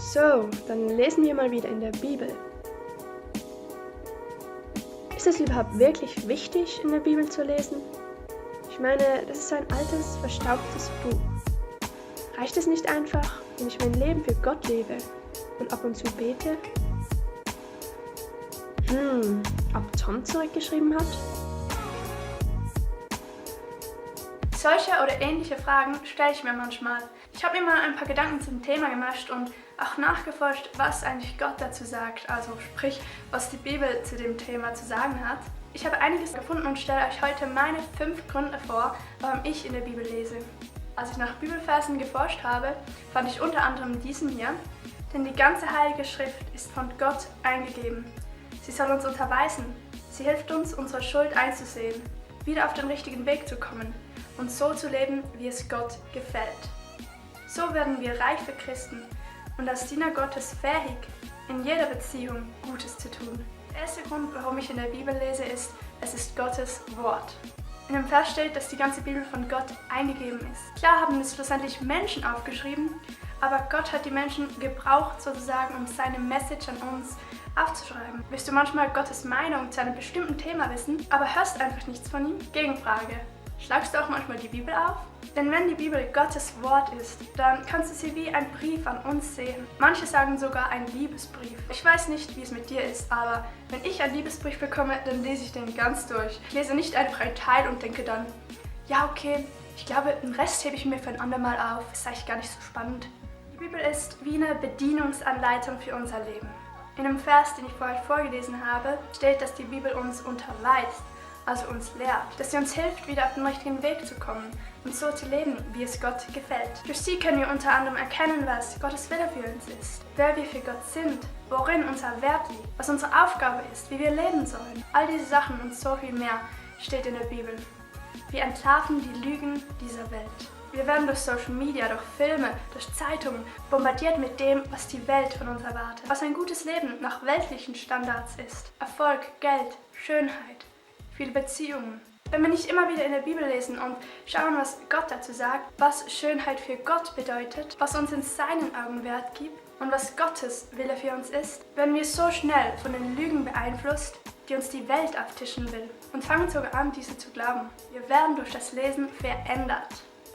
So, dann lesen wir mal wieder in der Bibel. Ist es überhaupt wirklich wichtig, in der Bibel zu lesen? Ich meine, das ist ein altes, verstaubtes Buch. Reicht es nicht einfach, wenn ich mein Leben für Gott lebe und ab und zu bete? Ob Tom zurückgeschrieben hat? Solche oder ähnliche Fragen stelle ich mir manchmal. Ich habe mir mal ein paar Gedanken zum Thema gemacht und auch nachgeforscht, was eigentlich Gott dazu sagt, also sprich, was die Bibel zu dem Thema zu sagen hat. Ich habe einiges gefunden und stelle euch heute meine 5 Gründe vor, warum ich in der Bibel lese. Als ich nach Bibelversen geforscht habe, fand ich unter anderem diesen hier, denn die ganze Heilige Schrift ist von Gott eingegeben. Sie soll uns unterweisen, sie hilft uns, unsere Schuld einzusehen, wieder auf den richtigen Weg zu kommen und so zu leben, wie es Gott gefällt. So werden wir reife Christen und als Diener Gottes fähig, in jeder Beziehung Gutes zu tun. Der erste Grund, warum ich in der Bibel lese, ist, es ist Gottes Wort. In dem Vers steht, dass die ganze Bibel von Gott eingegeben ist. Klar haben es schlussendlich Menschen aufgeschrieben, aber Gott hat die Menschen gebraucht sozusagen, um seine Message an uns aufzuschreiben. Willst du manchmal Gottes Meinung zu einem bestimmten Thema wissen, aber hörst einfach nichts von ihm? Gegenfrage. Schlagst du auch manchmal die Bibel auf? Denn wenn die Bibel Gottes Wort ist, dann kannst du sie wie ein Brief an uns sehen. Manche sagen sogar ein Liebesbrief. Ich weiß nicht, wie es mit dir ist, aber wenn ich einen Liebesbrief bekomme, dann lese ich den ganz durch. Ich lese nicht einfach einen Teil und denke dann, ja okay, ich glaube, den Rest hebe ich mir für ein andermal auf. Ist eigentlich gar nicht so spannend. Die Bibel ist wie eine Bedienungsanleitung für unser Leben. In einem Vers, den ich vorher vorgelesen habe, steht, dass die Bibel uns unterweist, also uns lehrt, dass sie uns hilft, wieder auf den richtigen Weg zu kommen und so zu leben, wie es Gott gefällt. Durch sie können wir unter anderem erkennen, was Gottes Wille für uns ist, wer wir für Gott sind, worin unser Wert liegt, was unsere Aufgabe ist, wie wir leben sollen. All diese Sachen und so viel mehr steht in der Bibel. Wir entlarven die Lügen dieser Welt. Wir werden durch Social Media, durch Filme, durch Zeitungen bombardiert mit dem, was die Welt von uns erwartet. Was ein gutes Leben nach weltlichen Standards ist. Erfolg, Geld, Schönheit, viele Beziehungen. Wenn wir nicht immer wieder in der Bibel lesen und schauen, was Gott dazu sagt, was Schönheit für Gott bedeutet, was uns in seinen Augen Wert gibt und was Gottes Wille für uns ist, werden wir so schnell von den Lügen beeinflusst, die uns die Welt auftischen will und fangen sogar an, diese zu glauben. Wir werden durch das Lesen verändert.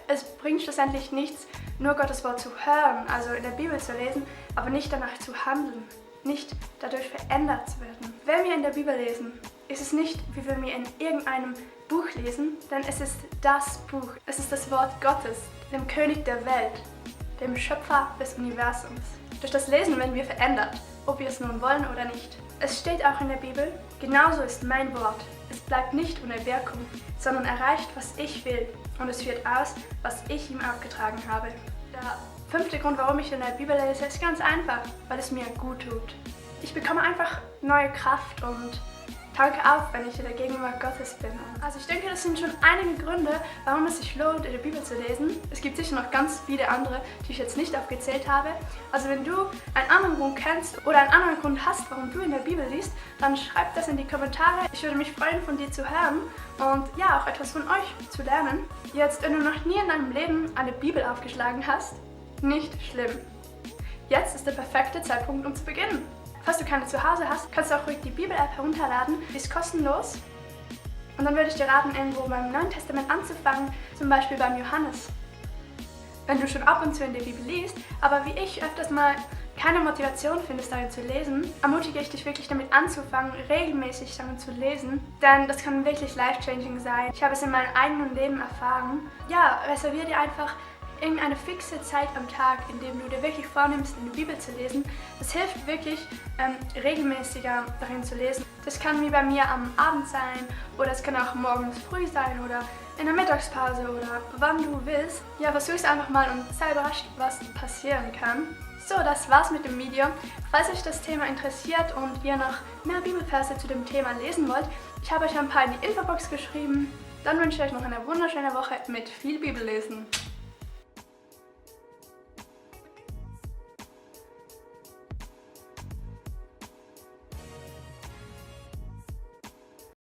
Es bringt schlussendlich nichts, nur Gottes Wort zu hören, also in der Bibel zu lesen, aber nicht danach zu handeln, nicht dadurch verändert zu werden. Wenn wir in der Bibel lesen, ist es nicht, wie wenn wir in irgendeinem Buch lesen, denn es ist das Buch, es ist das Wort Gottes, dem König der Welt, dem Schöpfer des Universums. Durch das Lesen werden wir verändert, ob wir es nun wollen oder nicht. Es steht auch in der Bibel, genauso ist mein Wort. Es bleibt nicht ohne Wirkung, sondern erreicht, was ich will und es führt aus, was ich ihm aufgetragen habe. Der 5. Grund, warum ich in der Bibel lese, ist ganz einfach, weil es mir gut tut. Ich bekomme einfach neue Kraft und tanke auf, wenn ich in der Gegenwart Gottes bin. Also ich denke, das sind schon einige Gründe, warum es sich lohnt, in der Bibel zu lesen. Es gibt sicher noch ganz viele andere, die ich jetzt nicht aufgezählt habe. Also wenn du einen anderen Grund kennst oder einen anderen Grund hast, warum du in der Bibel liest, dann schreib das in die Kommentare. Ich würde mich freuen, von dir zu hören und ja, auch etwas von euch zu lernen. Jetzt, wenn du noch nie in deinem Leben eine Bibel aufgeschlagen hast, nicht schlimm. Jetzt ist der perfekte Zeitpunkt, um zu beginnen. Falls du keine zu Hause hast, kannst du auch ruhig die Bibel-App herunterladen. Die ist kostenlos. Und dann würde ich dir raten, irgendwo beim Neuen Testament anzufangen, zum Beispiel beim Johannes. Wenn du schon ab und zu in der Bibel liest, aber wie ich öfters mal keine Motivation findest, darin zu lesen, ermutige ich dich wirklich damit anzufangen, regelmäßig darin zu lesen, denn das kann wirklich life-changing sein. Ich habe es in meinem eigenen Leben erfahren. Ja, reservier dir einfach irgendeine fixe Zeit am Tag, in dem du dir wirklich vornimmst, in die Bibel zu lesen. Das hilft wirklich, regelmäßiger darin zu lesen. Das kann wie bei mir am Abend sein oder es kann auch morgens früh sein oder in der Mittagspause oder wann du willst. Ja, versuch's einfach mal und sei überrascht, was passieren kann. So, das war's mit dem Video. Falls euch das Thema interessiert und ihr noch mehr Bibelverse zu dem Thema lesen wollt, ich habe euch ein paar in die Infobox geschrieben. Dann wünsche ich euch noch eine wunderschöne Woche mit viel Bibellesen.